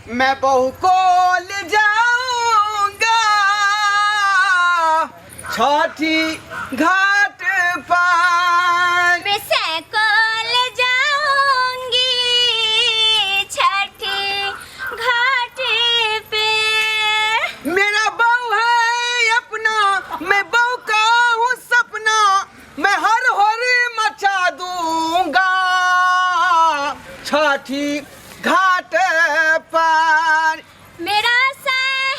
मैं बहू को ले जाऊंगा छठी घाट पर। मैं को ले जाऊंगी छठी घाट पे। मेरा बहू है अपना, मैं बहू का हूँ सपना, मैं हर मचा दूंगा छठी घाट पर। मेरा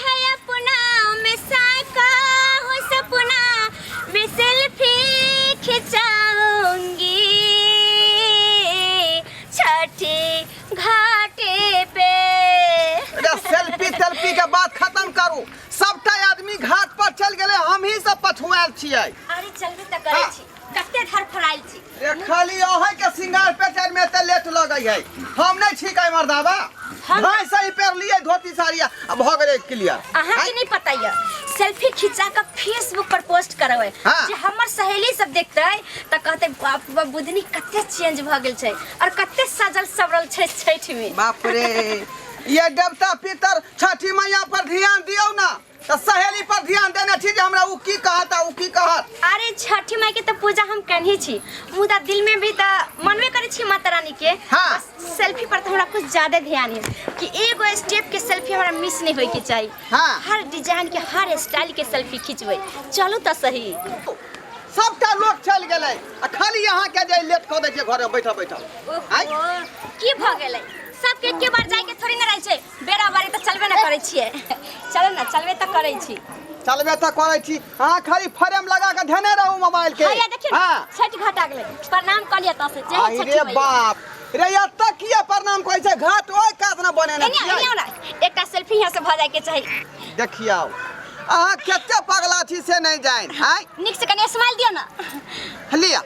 है अपना, मैं का हूँ सपना, मैं सेल्फी खिंचाऊंगी छठी घाट पे। सेल्फी के बात खत्म करू। सबटा आदमी घाट पर चल गए, हम ही सब पछुआल छियै। अरे चलबे त करै छी, कते धर फराइल छी। खाली ओहे के सिंगार पे चढ़ में ते लेट लगई है। हम नहीं छी कई मर्दावा, भाई सही पेर लिए धोती साड़िया अब हो गए क्लियर। अहाँ के नहीं पता है सेल्फी खिंचा के फेसबुक पर पोस्ट करबै जे हमर सहेली सब देखतै त कहते बाप रे बुधनी कते चेंज भ गेल छै और कते सजल सवरल छै छठ में। बाप रे ये देवता पितर छठी मैया पर ध्यान दियो ना, तो सहेली पर ध्यान देना छी जे हमरा उ की कहता उ की कहत। अरे छठी माई के तो पूजा हम करनी छी, मुदा दिल में भी त मनवे करे छी माता रानी के। हाँ। सेल्फी पर तो हमरा कुछ ज्यादा ध्यान है कि एगो स्टेप के सेल्फी हमरा मिस नहीं होय के चाहिए। हाँ। हर डिजाइन के हर स्टाइल के सेल्फी खिंचबै चलू त सही। सबटा लोग चल गेलै आ खाली यहाँ के जे लेट क दै छै घर में बैठा बैठा। की भ गेलै सबके एके बार जाय के थोड़ी न रहै छै, बेरा बारी त चलबे न करै छियै। चलो न चलबे त करै छी। चलबे त करै छी। हां खाली फ्रेम लगा के धने रहू मोबाइल के। हां देखिए छठ घाट आ गेलै, प्रणाम क लिया त से जय छठ मैया। अरे बाप रे एत किया प्रणाम कहै छै, घाट ओय कात न बने न छियै। एकटा सेल्फी यहां से भ जाय के चाही। देखियौ अहाँ कते पगला छी से नहीं जान। हां निक से कने स्माइल दियो ना। लिया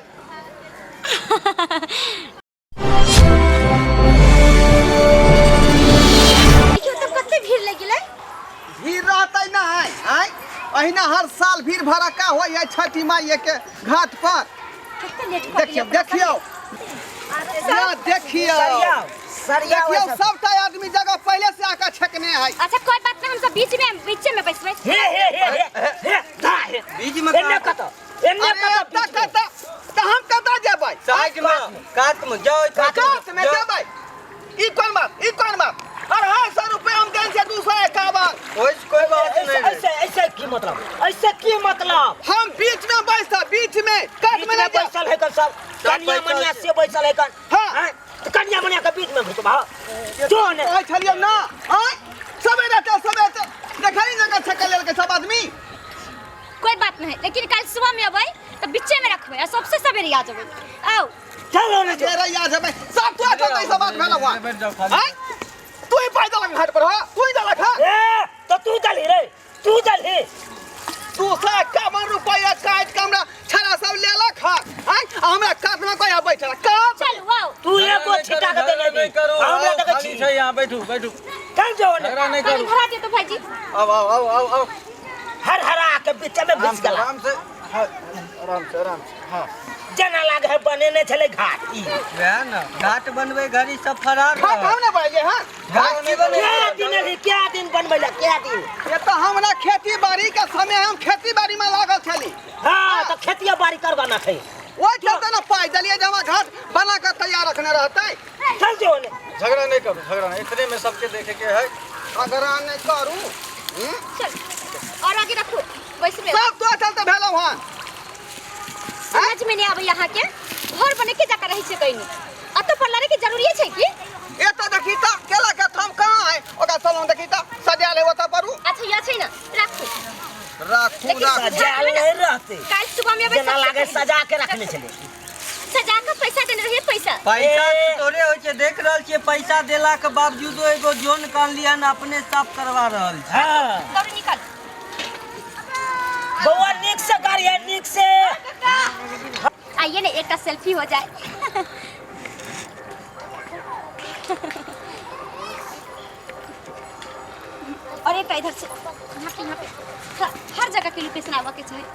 भीड़ रहते ना है। अहिना हर साल भीड़ भड़का हो छठी माई के घाट पर। देखियो देखियो देखियो सबटा आदमी जगह पहले से आकर छकने है। अच्छा कोई बात नहीं, हम सब बीच में बैठबै। बीच में एन्ने कत त हम कत जेबै? साइड में काट में जाओ, काट में जेबै। ई कोन बात? अरे 100 रुपए हम देन से 251। ओइस कोई बात नहीं। ऐसे की मतलब? हम बीच में बैठा, बीच में काट में नहीं बैठल है कर सब कन्या मनिया से बैठल है कर। हां तो कन्या मनिया के बीच में बैठो बा जो ने ओइ छलियो ना। हां सबे देखली जगह छकल लेल के सब आदमी। कोई बात नहीं, लेकिन कल सुबह में अबै त बीचे में रखबै और सबसे सवेरे आ जबै। आओ चलो ना तेरा याद है भाई सब तो अच्छा सब बात भेल हुआ। हां तू ही पैदल घाट पर हो, तू ही चला खा। ए तो तू चली रे, तू चली। 251 रुपया काट के हमरा छरा सब लेला खा। हां हमरा काट में कोई बैठला का चल आओ। तू एको छिटा के देने दी हमरा देख छी छै यहां बैठू चल जाओ ने। झगड़ा नहीं कल करू। भरा दे तो भाईजी। आओ हर हरा के बीच में घुस गला। आराम से हां जना लागे है बनेने छले घाट ई वह ना घाट बनवे घड़ी सब फरार खा हम ना पाएंगे। हां घाट की बने क्या दिन बनबैला क्या दिन? ये तो हमरा खेती बाड़ी का समय, हम खेती बाड़ी में लागल छली। हां तो खेतिया बाड़ी करवा ना थे ओइ चलते ना पाई दलिए जमा घाट बना कर तैयार रखने रहते। चल जो ने। झगड़ा नहीं करू, झगड़ा नहीं, इतने में सबके देखे के है। अगर नहीं करू चल और आगे रखो वैसे में सब तो चलते भेलो। हां समझ में नहीं आवे यहाँ के घर बने के जाकर रही छै कहीं अतो पर लारे के जरूरी छै की? ए तो देखी त केला के थम कहां है ओका सलोन देखी त सजा ले ओता परू। अच्छा या छै ना राखू सजा नहीं रहते। कल सुबह में जना लागे सजा के रखने छले। सजा के पैसा देने रहे पैसा तोरे होय छै देख रहल छियै। पैसा देला के बावजूदो एगो जोन कान लिया न अपने साफ करवा रहल छै। हां दौड़ निकाल बउआ निक से करिए निक से। आइए ना एक सेल्फी हो जाए। और एक इधर से यहाँ पे हर जगह के लोकेशन आवा के चाहिए।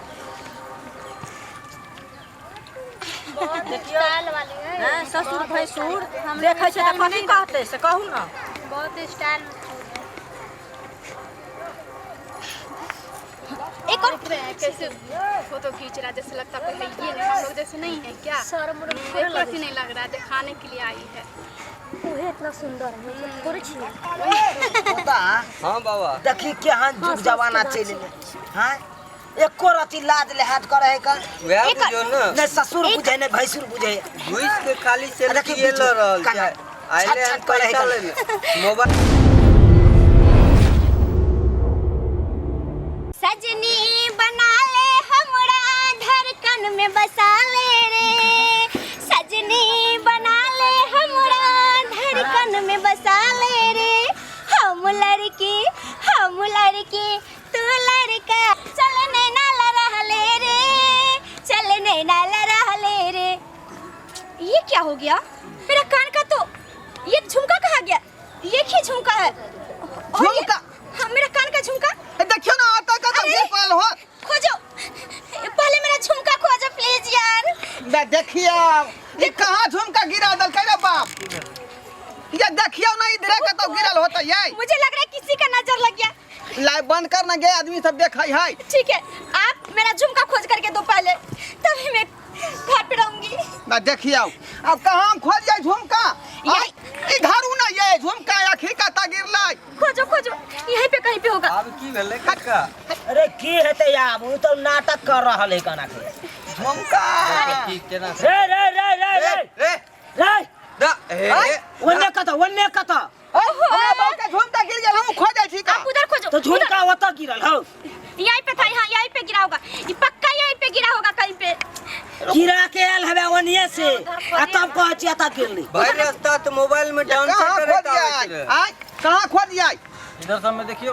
देखियो हां ससुर भैंसुर हम देखै छै त कथि कहते से कहू ना। बहुत स्टाइल में एक और कैसे फोटो खींच रहा है, जैसे लगता है कोई है ये नहीं, हम लोग जैसे नहीं है क्या? एक बार नहीं लग रहा है, दिखाने के लिए आई है। वो इतना सुंदर है। बता हाँ बाबा देखी केहन जुग जमाना चलि हाँ एको रति लाज लिहाज करे का वह बुझो ना नहीं ससुर बुझे नहीं भैंसुर बुझे घुस के खाली से देखी ये ल रहल बीच में। छै आइले छट हम छट करे पैसा का। ले मोबाइल सजनी बना ले हमरा धड़कन में बसा ले रे, सजनी बना ले हमरा धड़कन में बसा ले रे, हम लड़की तू लड़का, चल नैना लड़ा ले रे, चल नैना लड़ा ले रे। ये क्या हो गया? मेरा कान का तो ये झुमका कहाँ गया? ये क्या झुमका है? और ये- झुमका? हाँ, मेरा कान का झुमका। देखियो ना आता का तो अरे! पाल हो। खोजो, पहले मेरा झुमका खोजो प्लीज यार। बे देखियो ये कहाँ झुमका गिरा दल करे बाप। ये देखियो ना इधर के तो गिरल होता ये। मुझे लग रहा है किसी का नजर लग गया। लाइव बंद करना गए आदमी सब देखा है। ठीक है, आप मेरा झुमका खोज करके दो पहले, तभी मैं घर पे रहूंगी। ना देखियो अब कहाँ हम खोज जाए झुमका? इधर ना ये झुमका आखिर का ता गिरलाई। खोजो खोजो, यहीं पे कहीं पे होगा। अब की भेले काका अरे की हेते यार वो तो नाटक कर रहल है गाना के झुमका की केना रे रे रे रे रे रे रे दा ए वन्ने कता हमरा बाल का झुमका गिर गया हम खोज जाए छी का। आप उधर खोजो। तो झुमका होता गिरल हो यहीं पे था, यहाँ यहीं पे गिरा होगा, ये पक्का यहीं पे गिरा होगा कहीं पे। गिरा के आयल हवे वन्ने से आ तब कह छी आता गिरली भाई रास्ता तो मोबाइल में डाउन कहाँ करे खोज का जाए? आय कहाँ खोज जाए? इधर सब में देखियो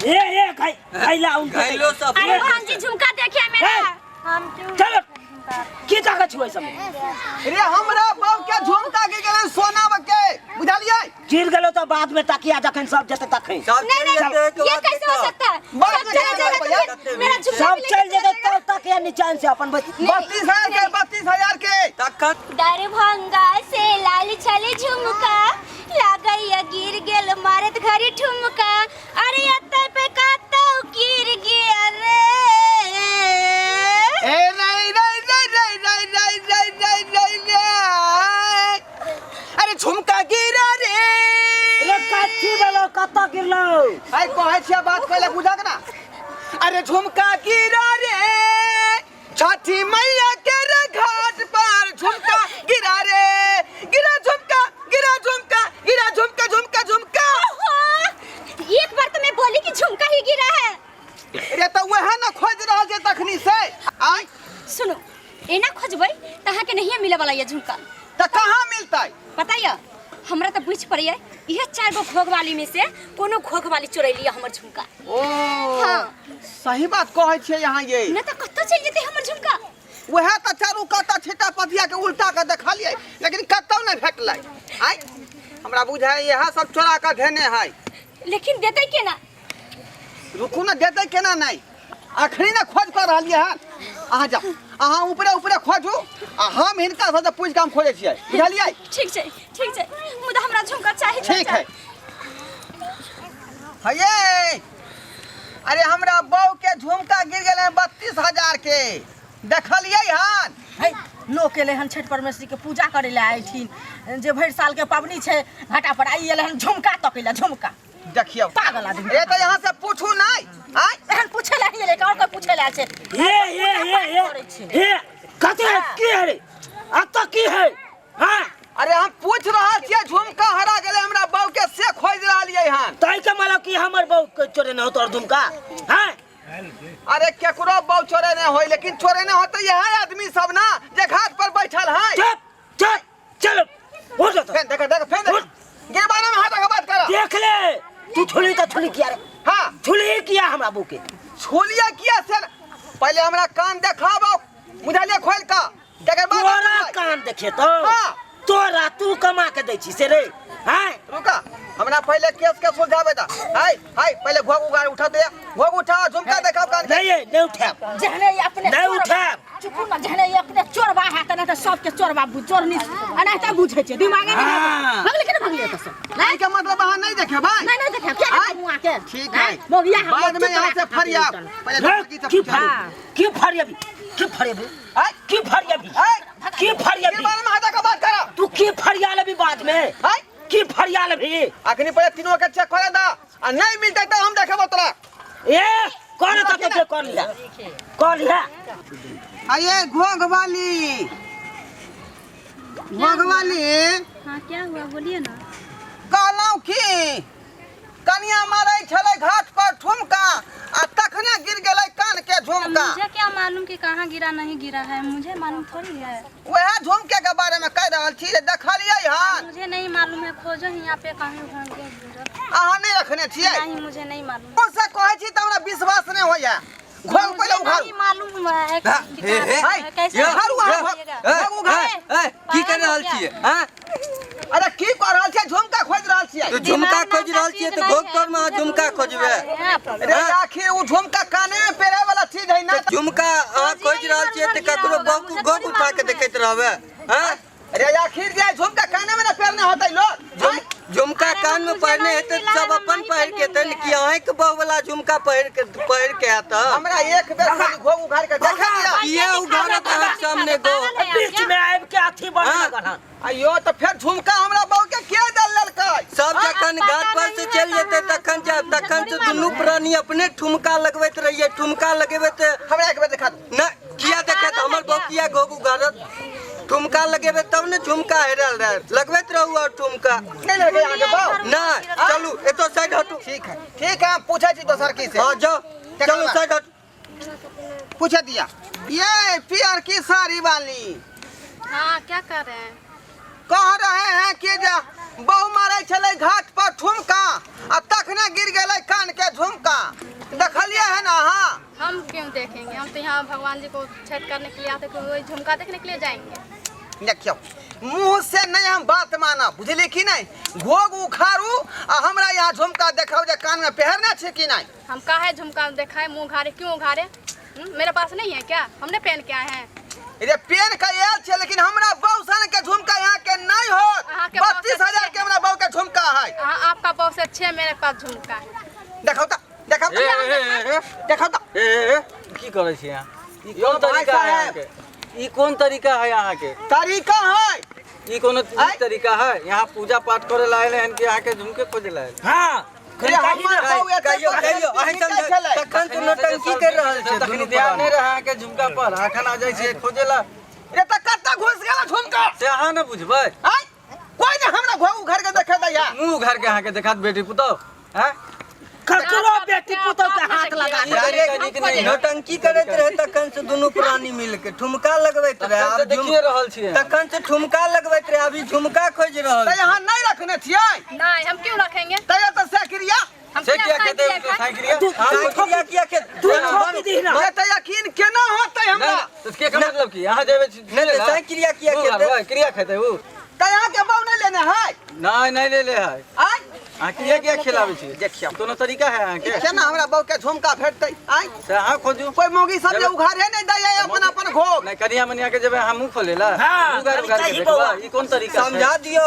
ए खाइला उनके घायलो सब अरे भान जी झुमका देखिए मेरा। चलो की जगह छुए सब रे हमरा बाल के झुमका गिर गेल सोना के बुझलिए? गिर गेलो तो बाद में तकिया जखन सब जते तखन सब नहीं चल नहीं, जाते ये कैसे हो सकता है? बात सब में चला क्या जाएगा भैया? तो मेरा झुमका सब भी चल लेके जते चला तब तकिया निचान से अपन 32,000 के 32,000 के तखत दरभंगा से लाल छले झुमका लागैया गिर गेल मारत घरी ठुमका, अरे अत्ते पे काता गिर गया रे। ए नहीं नहीं नहीं नहीं नहीं नहीं नहीं नहीं नहीं नहीं। अरे झुमका गिरा रे। रे काठी बेलो कत गिरलो आई कहे छिया बात पहले बुझा के ना। अरे झुमका गिरा रे छठी मैया के रे घाट पर झुमका गिरा रे। गिरा झुमका गिरा झुमका गिरा झुमका झुमका झुमका। ओहो, एक बार तो मैं बोली कि झुमका ही गिरा है। अरे तो वह ना खोज रहा जे तखनी से। आई सुनो, एना खोजबै तहाँ के नहीं मिले वाला ये झुमका। त कहाँ मिलता? बताइए, हमरा तो बुझ पड़िए यह 4 गो खोग वाली में से कोनो खोग वाली चोरी लिया हमर झुमका। ओ हाँ। सही बात कहे छे यहाँ ये। न तो कत्तो चल जेते हमर झुमका। वह तो चारू कता छिटा पथिया के उल्टा के देखा लिए लेकिन कतौ नहीं भेटलै। आई हमरा बुझाय यह सब चोरा के धेने है। लेकिन देते के ना? रुकू ना देते केना नहीं आखिरी ना खोज कर रहलिए हन। अहाँ जाओ अहाँ ऊपरे ऊपरे खोजू आ हम हिनका से पूछ के हम खोजे छियै बुझलियै? ठीक छै मुदा हमरा झुमका चाहिए। ठीक है ये अरे हमरा बहू के झुमका गिर गेल 32,000 के देखलियै हन। है लोग के हन छठ परमेश्वरी के पूजा करे ला आइथिन जे भर साल के पावनी छे घाटा पर आई एले हन झुमका तकेला झुमका देखियो पागल आदमी। ए तो यहाँ से पूछू नहीं। आई एहन पूछे ला ही ले और कोई पूछे ला छे ये कते की है रे अत की है हां अरे हम पूछ रहा छियै झुमका हरा गेले हमरा बहू के से खोज रहलियै हन। तई के मतलब की हमर बहू के चोरे न हो तोर झुमका हां अरे केकरो बहू चोरे नहीं होई लेकिन चोरे नहीं होते यह आदमी सब ना जे घाट पर बैठल है। चुप चुप चलो हो जा फेन देख फेन गिरबाना में हाथ का बात कर। देख ले तू छुली तो छुली किया रे हां छुली किया हमरा बहू के छोलिया किया से पहले हमरा कान देखाबो मुझे खोल का तकर बाद तोरा कान देखे तो हाँ। तोरा तू कमा के दै छी से रे हां रुका हमरा पहले केस के सुलझावे दा। हाय हाय पहले घोग उठा दे घोग उठा झुमका देखाब कान के। नहीं उठा जहने अपने नहीं उठा चुप न जने एकने चोरबा है त नहीं त सबके चोरबा चोरनी नहीं त बुझे छे दिमाग में भगले के भगले त नहीं का मतलब वहां नहीं देखे भाई नहीं देखे क्या मुआ के ठीक है मोगिया बाद में यहाँ से फरिया पहले की फरियाबी की फरियाबी बारे में हटा का बात करा तू की फरियाल भी बाद में है की फरियाल भी अखनी पहले तीनों के चेक करे दा और नहीं मिलते तो हम देखेबो तोरा ए कौन था तो कौन लिया आये घोघवाली हाँ क्या हुआ बोलिए ना। कहलौं की कनिया मारै छलै घाट पर ठुमका आ तखने गिर गेलै कान के झुमका। मुझे क्या मालूम कि कहाँ गिरा नहीं गिरा है, मुझे मालूम थोड़ी है। वह झुमके के बारे में कह रहल छी देखलियै हन। मुझे नहीं मालूम है, खोजो यहाँ पे कहीं होंगे गिरा। अहाँ नहीं रखने छियै? नहीं मुझे नहीं मालूम। मुझसे कहै छी त हमरा विश्वास नहीं होइया। घोग पहले उघार। नहीं मालूम है कैसे की कर रहल छियै? हां अरे की कर रहल छियै? झुमका खोज रहल छियै। तो झुमका खोज रहल छियै त घोग तोर में झुमका खोजबे। अरे आखिर वो झुमका काने में पेरे वाला चीज है ना। झुमका खोज रहल छियै त ककरो गोग उठा के देखैत रहबे। हां अरे आखिर जे झुमका काने में ना पेरने होतै लोग। झुमका कान में पहने है तो सब अपन पहन के तन कि आए के बहु वाला झुमका पहन के आता। हमरा एक बेर खाली घोग उघार के देखा दिया। ये उघारत है सामने गो बीच में आब के अथी बन लगन। अयो तो फिर झुमका हमरा बहु के दल ललकै। सब जखन घाट पर से चल जेते तखन से दुनू प्राणी अपने ठुमका लगबैत रहिए। ठुमका लगेबे त हमरा एक बेर देखा न किया देखत हमर बहु किया घोग उघारत। ठुमका लगेबे तब ने झुमका हेरल रह लगबैत रहू और ठुमका नहीं लगे यहां के बहु ना। चलू एतो साइड हटू। ठीक है हम पूछै छी दोसर की से। हां जाओ चलो साइड हट। पूछ दिया ये प्यार की साड़ी वाली। हाँ क्या कर रहे हैं? कह रहे हैं कि जा बहु मारे चले घाट पर ठुमका आ तखने गिर गेलै कान के झुमका। देखलिए है ना? हाँ हम क्यों देखेंगे, हम तो यहाँ भगवान जी को छठ करने के लिए आते, वही झुमका देखने के लिए जाएंगे। देखियो मुंह से नहीं हम बात माना बुझली कि नहीं। घोग उखारू आ हमरा यहाँ झुमका देखाओ जे कान में पहनना छै कि नहीं। हम काहे झुमका दिखाए, मुंह उघारे क्यों उघारे? मेरे पास नहीं है क्या? हमने पहन के आए हैं। ये पेन का याद छे लेकिन हमरा बहु सन के झुमका यहाँ के नहीं हो। 32,000 के हमरा बहु के झुमका है। आपका बहुत से अच्छे, मेरे पास झुमका है। देखाओ ता की करे छी यहां? ई कौन तरीका है यहाँ के? ई कौन तरीका है यहाँ के? तरीका है ई कोनो तरीका है? यहाँ पूजा पाठ करे ला आइले हन कि यहाँ के झुमके खोजे ला आइले? हां कहियो तखन तो नौटंकी कर रहल छै। तखन ध्यान नहीं रहा के झुमका पर आखन आ जाय छै खोजे ला। रे त कत्ता घुस गेला झुमका से अहाँ न बुझबै। कोई ने हमरा घोग घर के देखे दैया। मुंह घर के यहाँ के देखात बेटी पुतो हैं? ककरो बेटी पुतो के हाथ लगा दे। नौटंकी करैत रहे तखन से दोनों प्राणी मिल के ठुमका लगबैत रहे। अब देखिए रहल छियै तखन से ठुमका लगबैत रहे, अभी झुमका खोज रहल। त यहाँ नहीं रखने छियै? नहीं हम क्यों रखेंगे? तैया तो सेक्रिया से क्या कहते हैं साइकिलिया? साइकिलिया किया के तू छोड़ दी ना। ये त यकीन केना होतै हमरा? तो इसके का मतलब की यहाँ जेबे नहीं साइकिलिया किया के क्रिया खेते वो तैया के बहु नहीं लेने है। नहीं ले है। आय आ किया खिलावे छी? देखियो कोनो तरीका है यहाँ के? केना हमरा बहु के झुमका भेटतै? आय से अहाँ खोजू। कोई मौगी सब जे उघारे नहीं दैया अपन घोग। नहीं करिया मनिया के जेबे हम मुंह खोलेला हाँ, उगार के देखबा। ई कौन तरीका समझा दियो।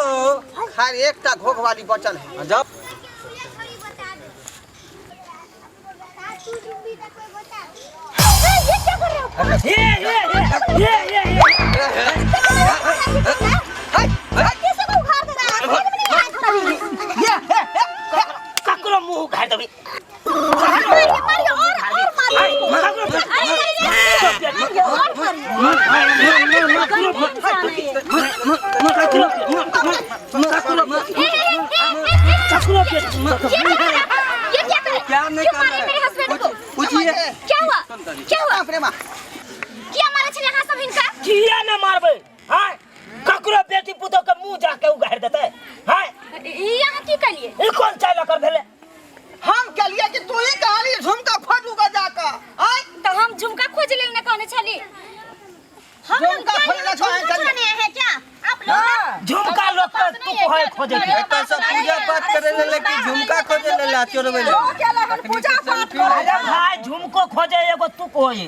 खैर एकटा घोग वाली बचल है। जा ककरो मुंह उघार देबी। क्या नहीं कर रहे? पूछिए क्या हुआ प्रेमा क्या मारे छे यहाँ सब इनका? किया न मारबे? हां ककरो बेटी पुतो के मुंह जाके उघार देते? हां यहाँ की कलिए? ई कौन चाल कर भेले? हम कलिए कि तू ही कहानी झुमका फटूगा जाका। आय तो हम झुमका खोज ले न कहने छली। हम झुमका खोजला छो है है क्या? आप लोग झुमका लोग तू को है खोजे के। एतऽ से पूजा पाठ बात करे ले लेकिन झुमका खोजे ले ला चोरवे ले पूजा पाठ अरे भाई झुमको खोजे एगो तू कोई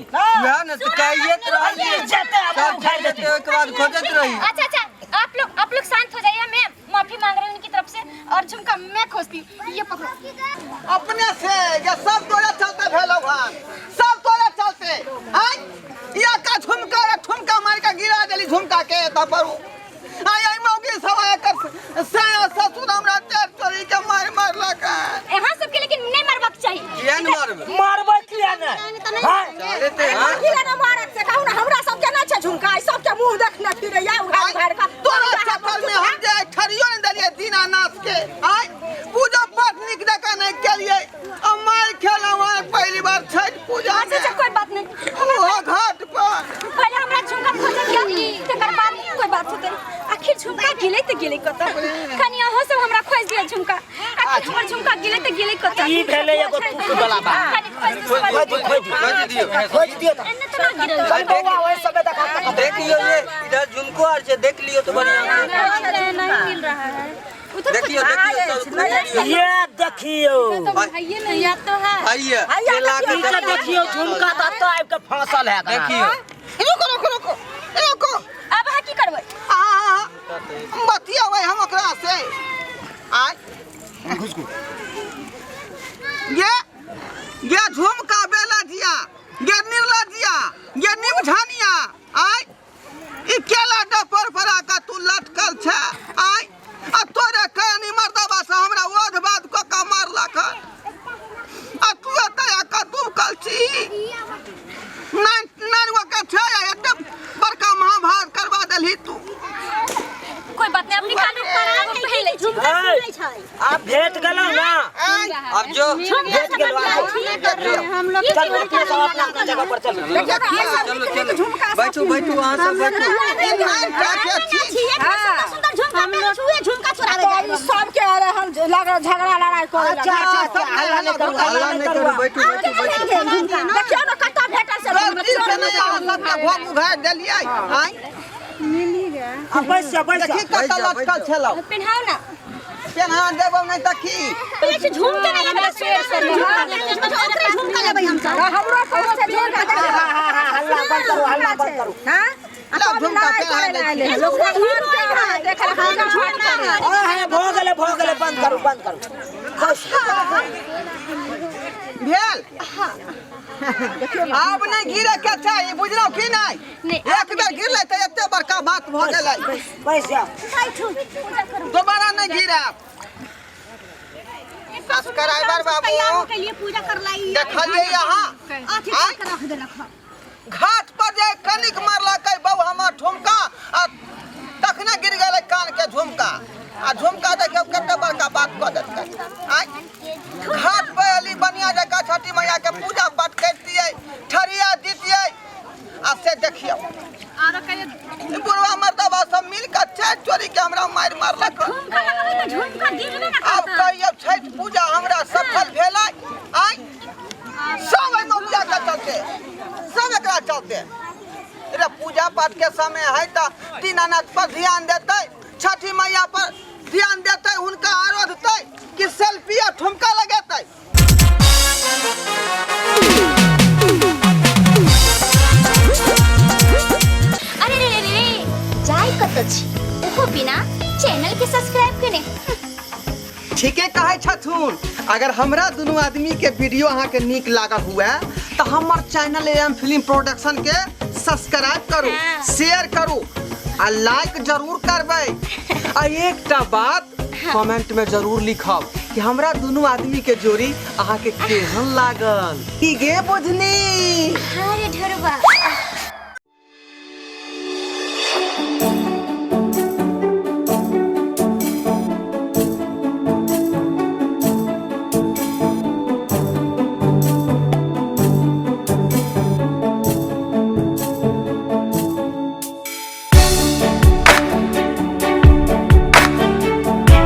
या न तो कहिए तो रही जते अब उखाड़ देते एक बाद खोजत रही अच्छा अच्छा आप लोग शांत हो जाइए। मैं माफी मांग रही हूँ उनकी तरफ से और झुमका मैं खोजती हूँ। ये पकड़ो। अपने से ये सब तोरे चलते भेलो भान सब तोरे चलते आई या का ठुमका मार के गिरा देली झुमका के तपरू आई आई मौगी सवा कर साया ससुर हमरा तेर चोरी के मार लगा यहाँ सबके लेकिन नहीं मरबाक चाहिए। किया न मारबे मारबै किया ने हां चले ते किया न मारत से कहू ना हमरा सब के ना छै झुमका सब के मुंह देखने फिरे या उघाड़ घाड़ का तोरा चक्कर में हम जे ठरियो न दलिए दीनानाथ के आई पूजा पाठ निक दका नहीं के लिए मार खेला पहली बार छठ पूजा में अच्छा कोई बात नहीं। वो घाट पर पहले हमरा झुमका खोजे दिया तकर बाद कोई बात होते। आखिर झुमका गिले तो गिले कत खानी अहो सब हमरा खोज दिया झुमका। आखिर हमर झुमका गिले तो गिले कत ई भेले एगो तू वाला बात खानी खोज खोज दियो एने तो ना गिरल। चल बउआ ओए सब देखा देख लियो ये इधर झुमको आर से देख लियो तो बढ़िया नहीं मिल रहा है। उधर देखियो देखियो ये देखियो भाइये नहीं या तो है। आइए केला के देखियो झुमका त आब के फांसल है देखियो रुको अब हा की करबै? बतिया भाई हम ओकरा से आय ये झुमका बेला जिया ये निर्ला जिया ये निमझानिया आय ई केला डपर फरा का तू लटकल छ आय आ तोरे कानी मर्दबा से हमरा ओध बात को का मारला का आ तू तया का तू कल छी नानवा का छया एकदम बड़का महाभारत करवा देली तू कोई बात नहीं अपनी कान पर पहले झुमका सुनै छै। आप भेट गेलौ ना अब जो भेट गेलौ हम लोग चल अपने सब अपना जगह पर चल चलो बैठो वहां सब बैठो सुंदर झुमका में छुए झुमका चुरावे जाए सब के अरे हम लगा झगड़ा लड़ाई करे अच्छा हल्ला नहीं करू बैठो देखियो ना कत्ता भेटल से गलती से नहीं सबके भोग उघाड़ देलियै आय बैठ जा देखी कत्ता लटकल छलौ पिन्हाओ ना पेन्हा देबौ नहीं त की पहले से झुमका ना लगा शेर से ओकरे झुमका लेबै हम सब। हमरो पास से झुमका हल्ला बंद करू हां ला झुमका पेन्हा दे लोग देखा झुमका ओए भो गेले बंद करू भेल अब नहीं गिरे के चाहिए बुझलौ की नहीं एक बेर गिरले त एते बड़का बात भ गेलै बैठ जा दोबारा नहीं गिरा सब्सक्राइबर बाबू के लिए पूजा करलाई देखलिए यहाँ अथी आय? कर रख देलक। घाट पर जे कनिक मारलकै बहू हमर ठुमका आ तखने गिर गेलै कान के झुमका आ झुमका देखियो कते बड़का बात क देलकै आय घाट पर अली बनिया जगह छठी मैया के पूजा पाठ करतियै ठरिया दितियै आ से देखियो आरो कहे बुढ़वा मर्दबा सब मिल के छठ चोरी के हमरा मार मारलक झुमका लगाबै त झुमका गिरबे ना अब करता। कहियो छठ पूजा हमरा सफल भेलै आय सब एहि मौलिया के चलते सब एकरा चलते रे पूजा पाठ के समय है त दीनानाथ पर ध्यान देतै छठी मैया पर ध्यान देतै हुनका आराधतै कि सेल्फी आ ठुमका लगेतै अरे रे रे रे जाय कत छी ओहो बिना चैनल के सब्सक्राइब करे। ठीके कहै छथुन अगर हमरा दुनू आदमी के वीडियो अहाँ के नीक लागल हुए तो हमर चैनल एम फिल्म प्रोडक्शन के सब्सक्राइब करू शेयर करू आ लाइक जरूर करबै आ एकटा बात कमेंट में जरूर लिखब कि हमरा दुनू आदमी के जोड़ी अहाँ के केहन लागल की गे बुझनी अरे ढरबा